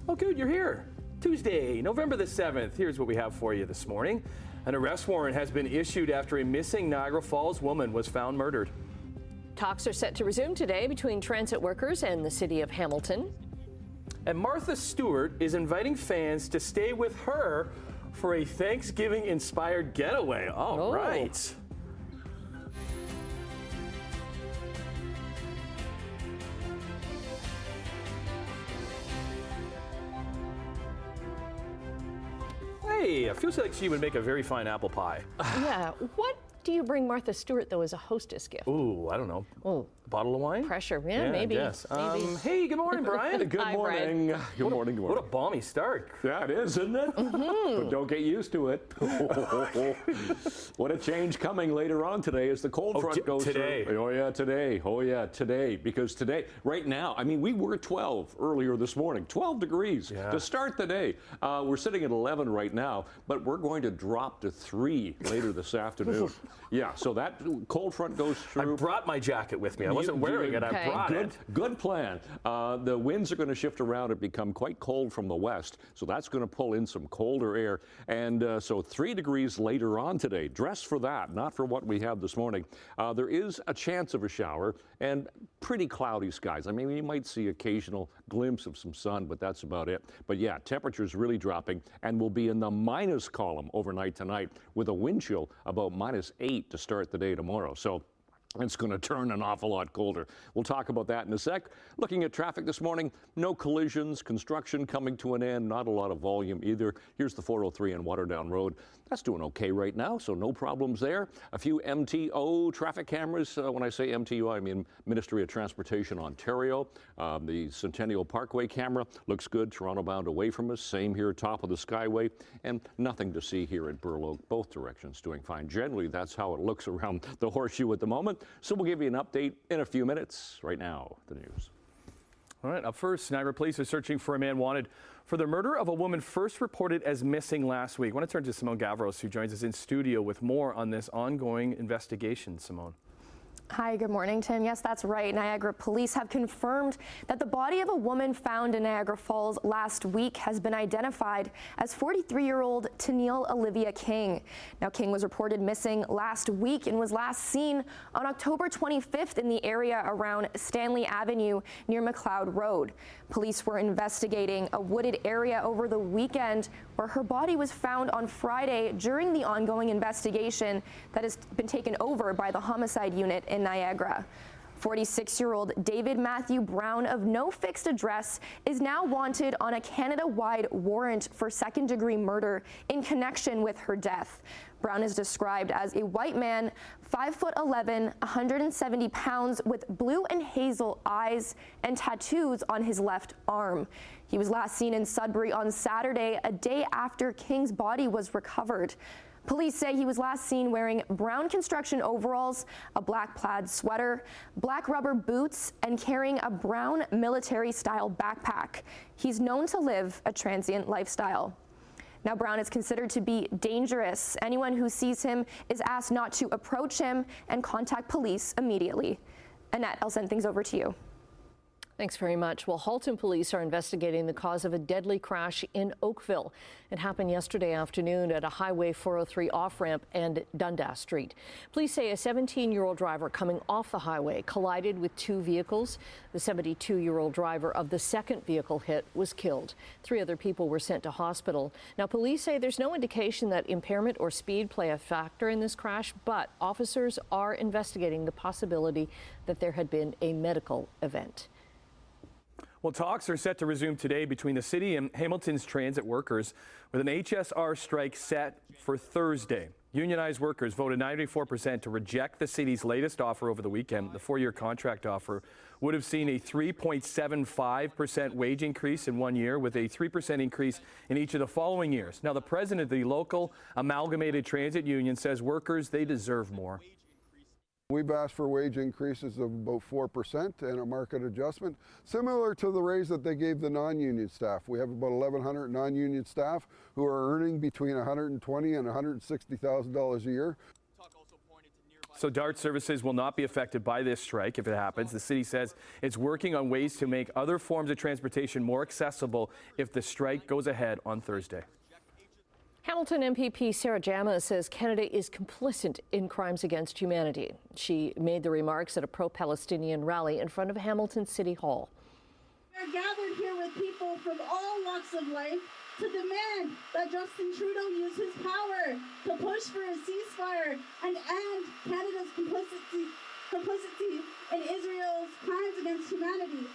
Oh, good, you're here. Tuesday, November the 7th. Here's what we have for you this morning. An arrest warrant has been issued after a missing Niagara Falls woman was found murdered. Talks are set to resume today between transit workers and the city of Hamilton. And Martha Stewart is inviting fans to stay with her for a Thanksgiving-inspired getaway. All right. Hey, it feels like she would make a very fine apple pie. Yeah. What do you bring Martha Stewart, though, as a hostess gift? Ooh, I don't know. Oh, a bottle of wine? Pressure. Yeah, maybe. Yes. Maybe. Hey, good morning, Brian. Good Hi, morning. Brian. Good morning. What a balmy start. Yeah, it is, isn't it? But don't get used to it. What a change coming later on today as the cold front goes today. through. Oh, yeah, today. Oh, yeah, today. Because today, right now, I mean, we were 12 earlier this morning, 12 degrees to start the day. We're sitting at 11 right now, but we're going to drop to 3 later this afternoon. Yeah, so that cold front goes through. I brought my jacket with me. I wasn't wearing it. I brought it. Good plan. The winds are going to shift around and become quite cold from the west, so that's going to pull in some colder air. And so 3 degrees later on today. Dress for that, not for what we have this morning. There is a chance of a shower and pretty cloudy skies. I mean, you might see occasional glimpse of some sun, but that's about it. But yeah, temperatures really dropping and will be in the minus column overnight tonight with a wind chill about -8 to start the day tomorrow. So it's going to turn an awful lot colder. We'll talk about that in a sec. Looking at traffic this morning, no collisions, construction coming to an end, not a lot of volume either. Here's the 403 and Waterdown Road. That's doing okay right now, so no problems there. A few MTO traffic cameras. When I say MTO, I mean Ministry of Transportation Ontario. The Centennial Parkway camera looks good. Toronto bound away from us. Same here, top of the Skyway. And nothing to see here at Burloak. Both directions doing fine. Generally, that's how it looks around the Horseshoe at the moment. So we'll give you an update in a few minutes. Right now, the news. All right, up first, Niagara police are searching for a man wanted for the murder of a woman first reported as missing last week. I want to turn to Simone Gavros, who joins us in studio with more on this ongoing investigation. Simone. Hi, good morning, Tim. Yes, that's right. Niagara police have confirmed that the body of a woman found in Niagara Falls last week has been identified as 43-year-old Tennille Olivia King. Now, King was reported missing last week and was last seen on October 25th in the area around Stanley Avenue near McLeod Road. Police were investigating a wooded area over the weekend where her body was found on Friday during the ongoing investigation that has been taken over by the homicide unit in Niagara. 46-year-old David Matthew Brown of no fixed address is now wanted on a Canada-wide warrant for second-degree murder in connection with her death. Brown is described as a white man, 5'11", 170 pounds, with blue and hazel eyes and tattoos on his left arm. He was last seen in Sudbury on Saturday, a day after King's body was recovered. Police say he was last seen wearing brown construction overalls, a black plaid sweater, black rubber boots, and carrying a brown military-style backpack. He's known to live a transient lifestyle. Now, Brown is considered to be dangerous. Anyone who sees him is asked not to approach him and contact police immediately. Annette, I'll send things over to you. Thanks very much. Well, Halton police are investigating the cause of a deadly crash in Oakville. It happened yesterday afternoon at a Highway 403 off-ramp and Dundas Street. Police say a 17-year-old driver coming off the highway collided with 2 vehicles. The 72-year-old driver of the second vehicle hit was killed. 3 other people were sent to hospital. Now, police say there's no indication that impairment or speed play a factor in this crash, but officers are investigating the possibility that there had been a medical event. Well, talks are set to resume today between the city and Hamilton's transit workers with an HSR strike set for Thursday. Unionized workers voted 94% to reject the city's latest offer over the weekend. The 4-year contract offer would have seen a 3.75% wage increase in 1 year with a 3% increase in each of the following years. Now, the president of the local amalgamated transit union says workers, they deserve more. We've asked for wage increases of about 4% and a market adjustment, similar to the raise that they gave the non-union staff. We have about 1,100 non-union staff who are earning between $120,000 and $160,000 a year. So DART services will not be affected by this strike if it happens. The city says it's working on ways to make other forms of transportation more accessible if the strike goes ahead on Thursday. Hamilton MPP Sarah Jama says Canada is complicit in crimes against humanity. She made the remarks at a pro-Palestinian rally in front of Hamilton City Hall. We're gathered here with people from all walks of life to demand that Justin Trudeau use his power to push for a ceasefire and end Canada's complicity in Israel's crimes against humanity.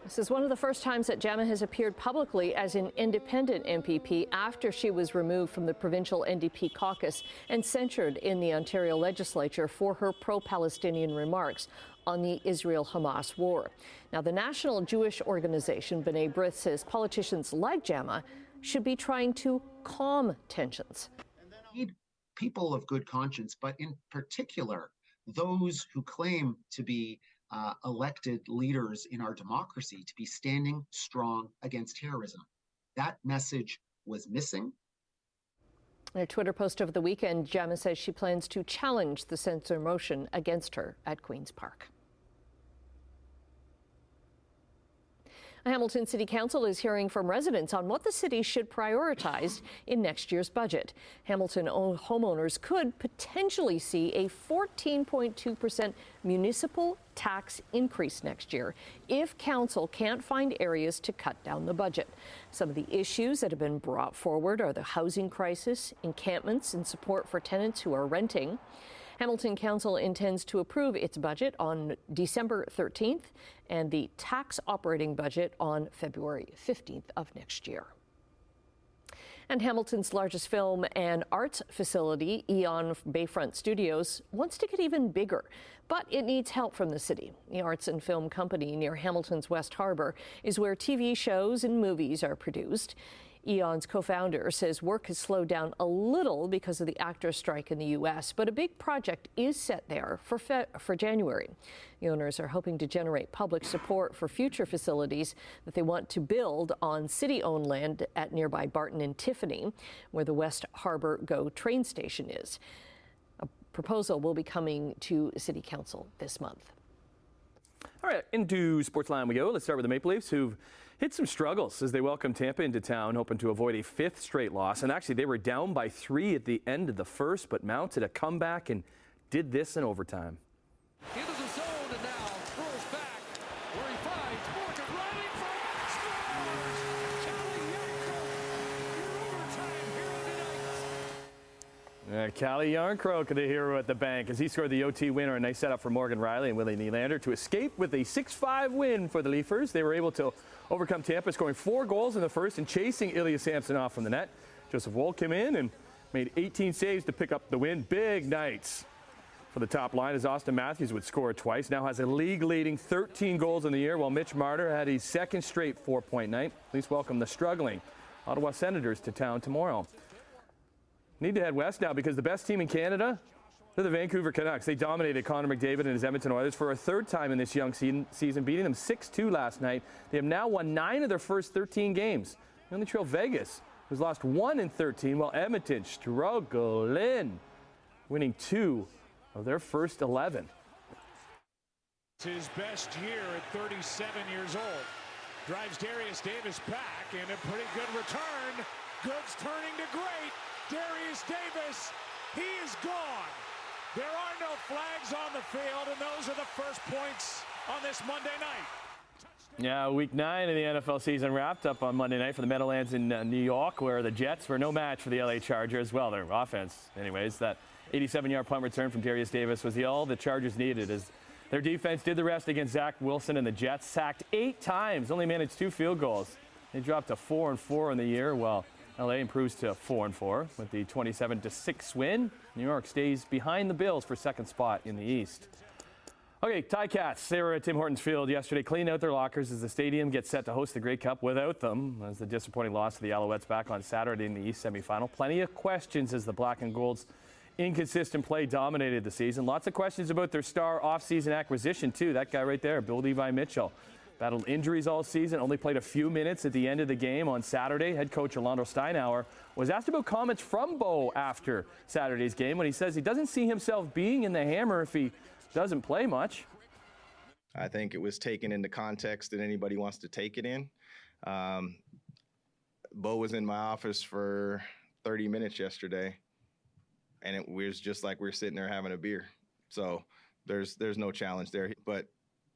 This is one of the first times that Jama has appeared publicly as an independent MPP after she was removed from the provincial NDP caucus and censured in the Ontario legislature for her pro-Palestinian remarks on the Israel-Hamas war. Now, the National Jewish Organization, B'nai B'rith, says politicians like Jama should be trying to calm tensions. We need people of good conscience, but in particular, those who claim to be elected leaders in our democracy to be standing strong against terrorism. That message was missing. In a Twitter post over the weekend, Jama says she plans to challenge the censor motion against her at Queen's Park. Hamilton City Council is hearing from residents on what the city should prioritize in next year's budget. Hamilton homeowners could potentially see a 14.2% municipal tax increase next year if council can't find areas to cut down the budget. Some of the issues that have been brought forward are the housing crisis, encampments, and support for tenants who are renting. Hamilton Council intends to approve its budget on December 13th and the tax operating budget on February 15th of next year. And Hamilton's largest film and arts facility, Eon Bayfront Studios, wants to get even bigger, but it needs help from the city. The arts and film company near Hamilton's West Harbour is where TV shows and movies are produced. Eon's co-founder says work has slowed down a little because of the actors' strike in the U.S., but a big project is set there for January. The owners are hoping to generate public support for future facilities that they want to build on city-owned land at nearby Barton and Tiffany, where the West Harbour GO train station is. A proposal will be coming to City Council this month. All right, into Sportsline we go. Let's start with the Maple Leafs, who've hit some struggles as they welcome Tampa into town, hoping to avoid a fifth straight loss. And actually, they were down by 3 at the end of the first, but mounted a comeback and did this in overtime. Into the zone and now throws back where he finds Morgan running for scores! Kelly Yarncroke, your overtime hero tonight. Callie Yarncroke, the hero at the bank, as he scored the OT winner. A nice setup for Morgan Riley and Willie Nylander to escape with a 6-5 win for the Leafers. They were able to overcome Tampa, scoring 4 goals in the first and chasing Ilya Samsonov from the net. Joseph Woll came in and made 18 saves to pick up the win. Big nights for the top line as Austin Matthews would score twice. Now has a league-leading 13 goals in the year, while Mitch Marner had his second straight 4-point night. Please welcome the struggling Ottawa Senators to town tomorrow. Need to head west now because the best team in Canada, they're the Vancouver Canucks. They dominated Connor McDavid and his Edmonton Oilers for a third time in this young season, beating them 6-2 last night. They have now won 9 of their first 13 games. They only trail Vegas, who's lost 1 in 13, while Edmonton struggling, winning 2 of their first 11. It's his best year at 37 years old. Drives Darius Davis back and a pretty good return. Goods turning to great. Darius Davis, he is gone. There are no flags on the field, and those are the first points on this Monday night. Yeah, week 9 of the NFL season wrapped up on Monday night for the Meadowlands in New York, where the Jets were no match for the LA Chargers. Well, their offense, anyways. That 87-yard punt return from Darius Davis was all the Chargers needed, as their defense did the rest against Zach Wilson, and the Jets sacked 8 times, only managed 2 field goals. They dropped to 4-4 in the year, while LA improves to 4-4 with the 27-6 win. New York stays behind the Bills for second spot in the East. Okay, Ticats, they were at Tim Hortons Field yesterday, cleaning out their lockers as the stadium gets set to host the Grey Cup without them, as the disappointing loss to the Alouettes back on Saturday in the East semifinal. Plenty of questions as the Black and Gold's inconsistent play dominated the season. Lots of questions about their star offseason acquisition, too. That guy right there, Bill Levi Mitchell. Battled injuries all season, only played a few minutes at the end of the game on Saturday. Head coach Orlando Steinauer was asked about comments from Bo after Saturday's game when he says he doesn't see himself being in the Hammer if he doesn't play much. I think it was taken into context that anybody wants to take it in. Bo was in my office for 30 minutes yesterday, and it was just like we were sitting there having a beer. So there's no challenge there. But,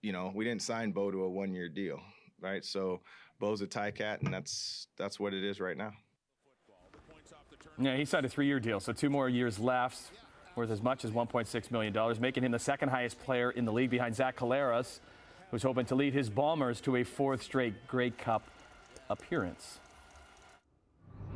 you know, we didn't sign Bo to a one-year deal, right? So Bo's a Ticat, and that's what it is right now. Yeah, he signed a 3-year deal, so 2 more years left, worth as much as $1.6 million, making him the second highest player in the league behind Zach Collaros, who's hoping to lead his Bombers to a 4th straight Grey Cup appearance.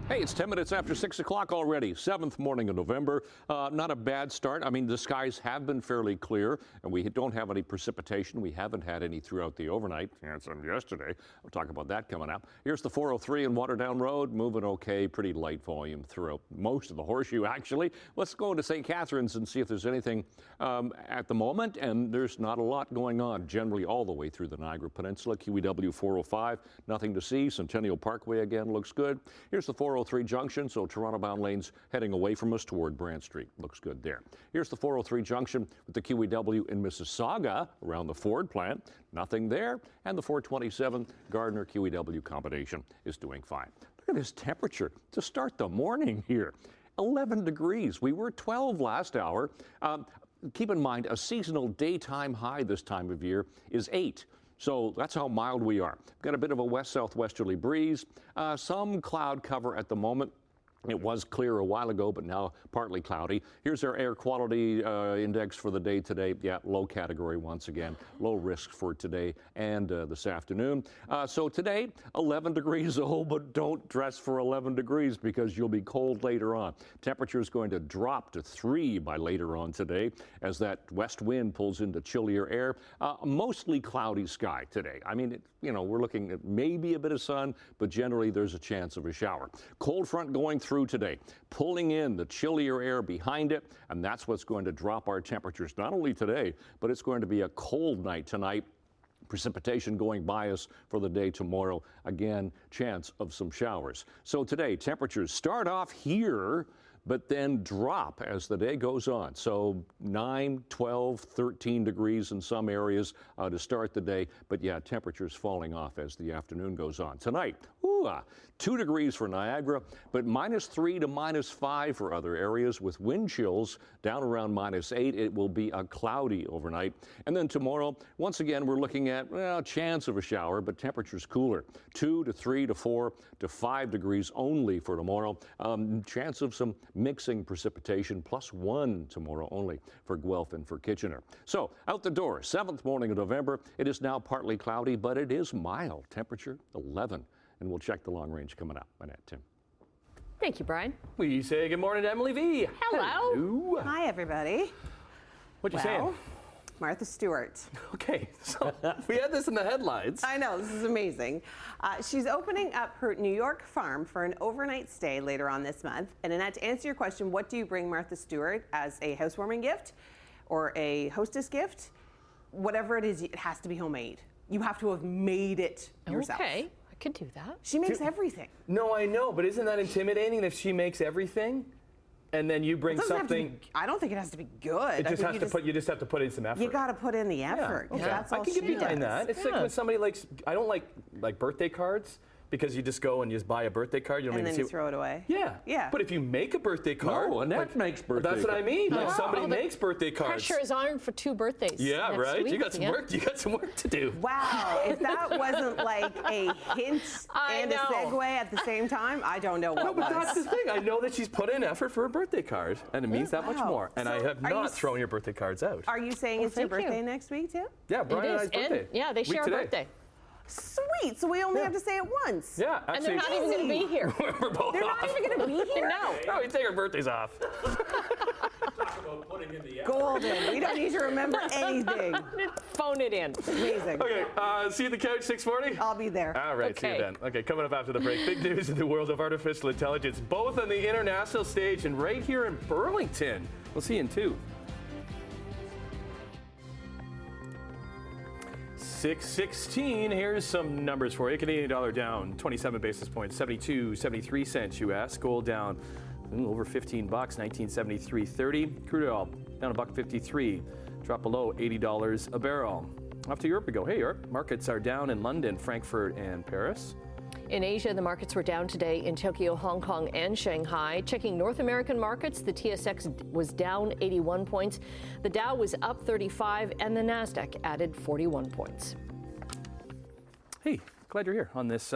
Hey, it's 10 minutes after 6 o'clock already, 7th morning of November. Not a bad start. I mean, the skies have been fairly clear, and we don't have any precipitation. We haven't had any throughout the overnight. Had some yesterday. We'll talk about that coming up. Here's the 403 in Waterdown Road, moving okay, pretty light volume throughout most of the Horseshoe, actually. Let's go into St. Catharines and see if there's anything at the moment, and there's not a lot going on generally all the way through the Niagara Peninsula. QEW 405, nothing to see. Centennial Parkway again looks good. Here's the 403 junction, so Toronto-bound lanes heading away from us toward Brant Street. Looks good there. Here's the 403 junction with the QEW in Mississauga around the Ford plant. Nothing there. And the 427 Gardner QEW combination is doing fine. Look at this temperature to start the morning here. 11 degrees. We were 12 last hour. Keep in mind, a seasonal daytime high this time of year is 8. So that's how mild we are. Got a bit of a west-southwesterly breeze, some cloud cover at the moment. It was clear a while ago, but now partly cloudy. Here's our air quality index for the day today. Yeah, low category once again. Low risk for today and this afternoon. So today, 11 degrees. Oh, but don't dress for 11 degrees because you'll be cold later on. Temperature is going to drop to 3 by later on today as that west wind pulls into chillier air. Mostly cloudy sky today. I mean, we're looking at maybe a bit of sun, but generally there's a chance of a shower. Cold front going through today, pulling in the chillier air behind it, and that's what's going to drop our temperatures not only today, but it's going to be a cold night tonight. Precipitation going by us for the day tomorrow. Again, chance of some showers. So today, temperatures start off here, but then drop as the day goes on. So 9, 12, 13 degrees in some areas to start the day. But yeah, temperatures falling off as the afternoon goes on. Tonight, 2 degrees for Niagara, but -3 to -5 for other areas with wind chills down around -8. It will be a cloudy overnight. And then tomorrow, once again, we're looking at, well, chance of a shower, but temperatures cooler. 2 to 3 to 4 to 5 degrees only for tomorrow. Chance of some mixing precipitation, +1 tomorrow only for Guelph and for Kitchener. So out the door, 7th morning of November. It is now partly cloudy, but it is mild. Temperature 11. And we'll check the long range coming up. My net, Tim. Thank you, Brian. We say good morning to Emily V. Hello. Hi, everybody. What you saying? Martha Stewart. Okay, so we had this in the headlines. I know, this is amazing. She's opening up her New York farm for an overnight stay later on this month. And Annette, to answer your question, what do you bring Martha Stewart as a housewarming gift or a hostess gift? Whatever it is, it has to be homemade. You have to have made it yourself. Okay, I could do that. She makes everything. No, I know, but isn't that intimidating if she makes everything? And then you bring something. I don't think it has to be good. It just has to put. You just have to put in some effort. You got to put in the effort. Yeah, okay. That's all I can get behind that. It's like when somebody likes. I don't like birthday cards because you just go and you just buy a birthday card. You don't and even then you throw it away. Yeah. Yeah. But if you make a birthday card, Annette makes birthday cards. That's what I mean. Like somebody makes birthday cards. Pressure is on for 2 birthdays. Yeah, next right. week. You got some work. You got some work to do. Wow, if that wasn't like a hint and a segue at the same time, I don't know what No, but that's the thing. I know that she's put in effort for a birthday card, and it means that much more. And I have not thrown your birthday cards out. Are you saying it's your birthday next week too? Yeah, Brian and I's birthday. And, yeah, they share a birthday. Sweet. So we only have to say it once. Yeah, actually. And they're not even going to be here. We're both They're off. not even going to be here? No, we take our birthdays off. Talk about putting in the effort. Golden. We don't need to remember anything. Phone it in. Amazing. Okay, see you at the couch 6:40? I'll be there. All right, see you then. Okay, coming up after the break, big news in the world of artificial intelligence, both on the international stage and right here in Burlington. We'll see you in 2. 6:16. Here's some numbers for you. Canadian dollar down 27 basis points, 72.73 cents U.S. Gold down over 15 bucks, 1973.30. Crude oil down $1.53, drop below $80 a barrel. Off to Europe we go. Hey, Europe. Markets are down in London, Frankfurt, and Paris. In Asia, the markets were down today in Tokyo, Hong Kong, and Shanghai. Checking North American markets, the TSX was down 81 points. The Dow was up 35, and the Nasdaq added 41 points. Hey, glad you're here on this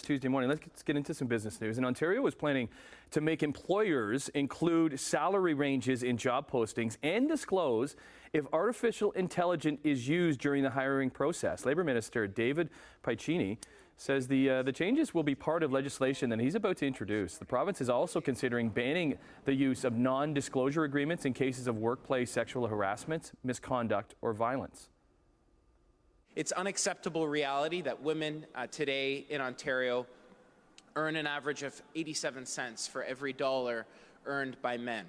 Tuesday morning. Let's get into some business news. And Ontario is planning to make employers include salary ranges in job postings and disclose if artificial intelligence is used during the hiring process. Labour Minister David Piccini says the changes will be part of legislation that he's about to introduce. The province is also considering banning the use of non-disclosure agreements in cases of workplace sexual harassment, misconduct, or violence. It's unacceptable reality that women today in Ontario earn an average of 87 cents for every dollar earned by men.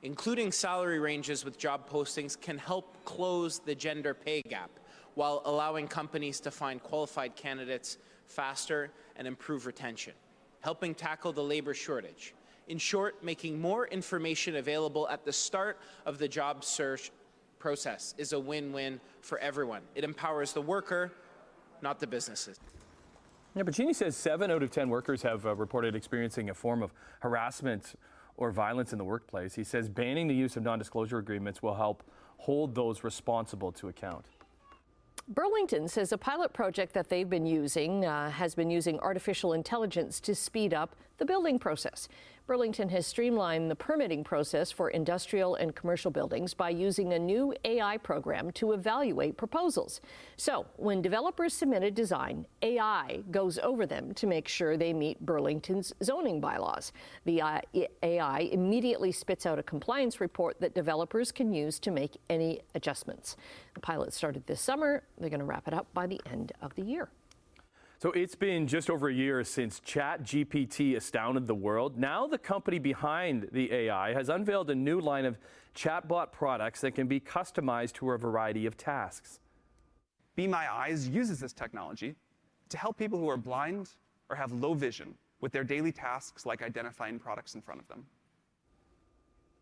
Including salary ranges with job postings can help close the gender pay gap while allowing companies to find qualified candidates faster and improve retention, helping tackle the labor shortage. In short, making more information available at the start of the job search process is a win-win for everyone. It empowers the worker, not the businesses. Yeah, Piccini says 7 out of 10 workers have reported experiencing a form of harassment or violence in the workplace. He says banning the use of non-disclosure agreements will help hold those responsible to account. Burlington says a pilot project that they've been using has been using artificial intelligence to speed up the building process. Burlington has streamlined the permitting process for industrial and commercial buildings by using a new AI program to evaluate proposals. So when developers submit a design, AI goes over them to make sure they meet Burlington's zoning bylaws. The AI immediately spits out a compliance report that developers can use to make any adjustments. The pilot started this summer. They're going to wrap it up by the end of the year. So it's been just over a year since ChatGPT astounded the world. Now the company behind the AI has unveiled a new line of chatbot products that can be customized to a variety of tasks. Be My Eyes uses this technology to help people who are blind or have low vision with their daily tasks like identifying products in front of them.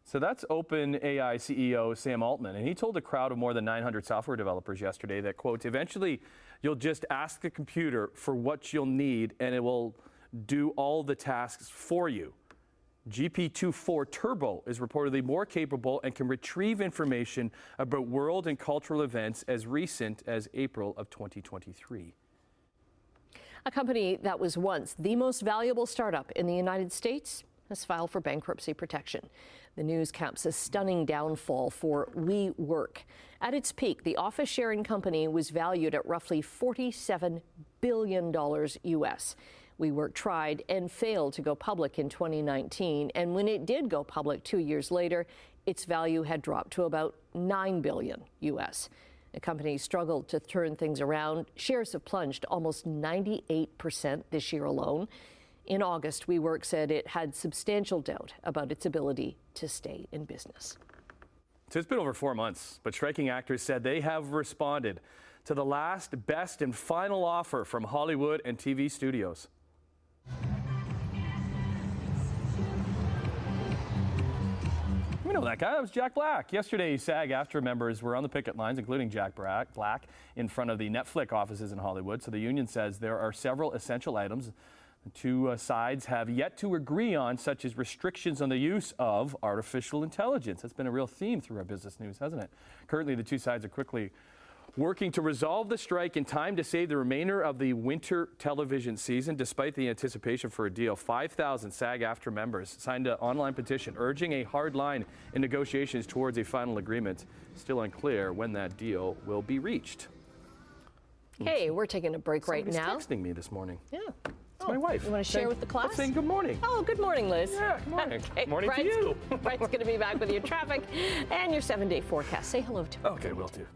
So that's OpenAI CEO Sam Altman, and he told a crowd of more than 900 software developers yesterday that, quote, eventually you'll just ask the computer for what you'll need and it will do all the tasks for you. GP2.4 Turbo is reportedly more capable and can retrieve information about world and cultural events as recent as April of 2023. A company that was once the most valuable startup in the United States has filed for bankruptcy protection. The news caps a stunning downfall for WeWork. At its peak, the office sharing company was valued at roughly $47 billion US. WeWork tried and failed to go public in 2019, and when it did go public 2 years later, its value had dropped to about $9 billion US. The company struggled to turn things around. Shares have plunged almost 98% this year alone. In August, WeWork said it had substantial doubt about its ability to stay in business. So it's been over 4 months, but striking actors said they have responded to the last, best, and final offer from Hollywood and TV studios. We know that guy. That was Jack Black. Yesterday, SAG-AFTRA members were on the picket lines, including Jack Black, in front of the Netflix offices in Hollywood. So the union says there are several essential items the two sides have yet to agree on, such as restrictions on the use of artificial intelligence. That's been a real theme through our business news, hasn't it? Currently, the two sides are quickly working to resolve the strike in time to save the remainder of the winter television season. Despite the anticipation for a deal, 5,000 SAG-AFTRA members signed an online petition urging a hard line in negotiations towards a final agreement. Still unclear when that deal will be reached. Hey, we're taking a break right now. Texting me this morning. Yeah. It's my wife. You want to share with the class? Saying good morning. Oh, good morning, Liz. Yeah, good morning. Okay. Morning to you. Bright's going to be back with your traffic and your 7-day forecast. Say hello to him. Okay, will do.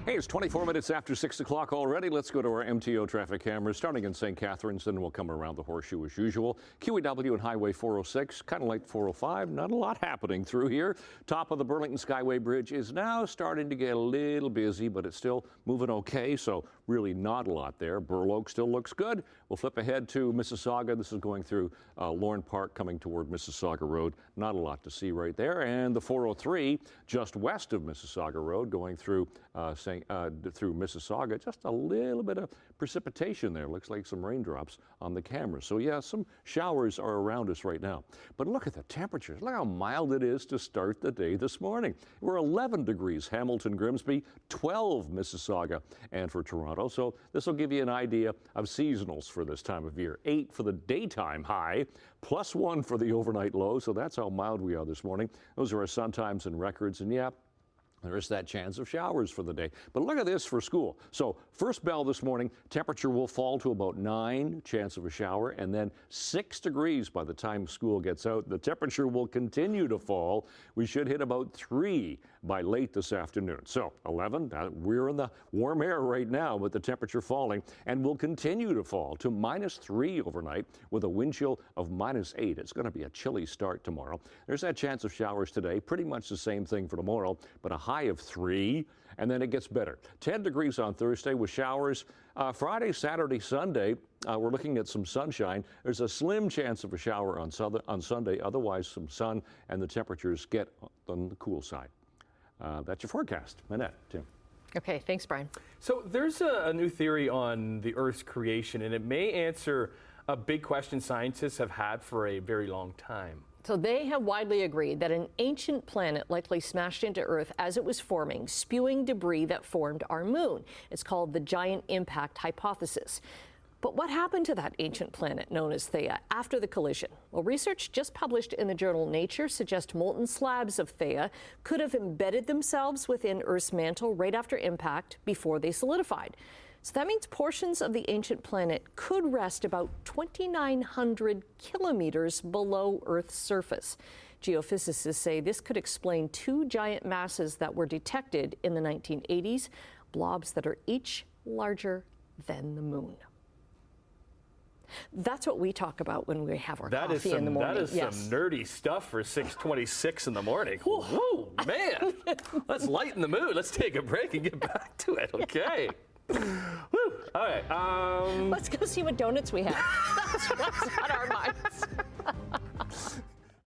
Hey, it's 24 minutes after 6 o'clock already. Let's go to our MTO traffic cameras, starting in St. Catharines, then we'll come around the Horseshoe as usual. QEW and Highway 406, kind of like 405, not a lot happening through here. Top of the Burlington Skyway Bridge is now starting to get a little busy, but it's still moving okay, so really not a lot there. Burl Oak still looks good. We'll flip ahead to Mississauga. This is going through Lorne Park, coming toward Mississauga Road. Not a lot to see right there. And the 403 just west of Mississauga Road, going through through Mississauga. Just a little bit of precipitation there. Looks like some raindrops on the camera. So yeah, some showers are around us right now. But look at the temperatures. Look how mild it is to start the day this morning. We're 11 degrees Hamilton, Grimsby, 12 Mississauga, and for Toronto. So this will give you an idea of seasonals for this time of year. 8 for the daytime high, +1 for the overnight low. So that's how mild we are this morning. Those are our sun times and records. And yeah, there is that chance of showers for the day. But look at this for school. So first bell this morning, temperature will fall to about 9, chance of a shower, and then 6 degrees by the time school gets out. The temperature will continue to fall. We should hit about 3 by late this afternoon. So 11, we're in the warm air right now with the temperature falling, and will continue to fall to -3 overnight with a wind chill of -8. It's going to be a chilly start tomorrow. There's that chance of showers today, pretty much the same thing for tomorrow, but a high of 3, and then it gets better. 10 degrees on Thursday with showers. Friday, Saturday, Sunday, we're looking at some sunshine. There's a slim chance of a shower on Sunday, otherwise some sun, and the temperatures get on the cool side. That's your forecast. Manette, Tim. Okay, thanks, Brian. So there's a new theory on the Earth's creation, and it may answer a big question scientists have had for a very long time. So they have widely agreed that an ancient planet likely smashed into Earth as it was forming, spewing debris that formed our moon. It's called the giant impact hypothesis. But what happened to that ancient planet known as Theia after the collision? Well, research just published in the journal Nature suggests molten slabs of Theia could have embedded themselves within Earth's mantle right after impact before they solidified. So that means portions of the ancient planet could rest about 2,900 kilometers below Earth's surface. Geophysicists say this could explain 2 giant masses that were detected in the 1980s, blobs that are each larger than the moon. That's what we talk about when we have our coffee in the morning. That is some nerdy stuff for 6:26 in the morning. Whoa, man. Let's lighten the mood. Let's take a break and get back to it, okay? Woo. All right. Let's go see what donuts we have. That's what's on our minds.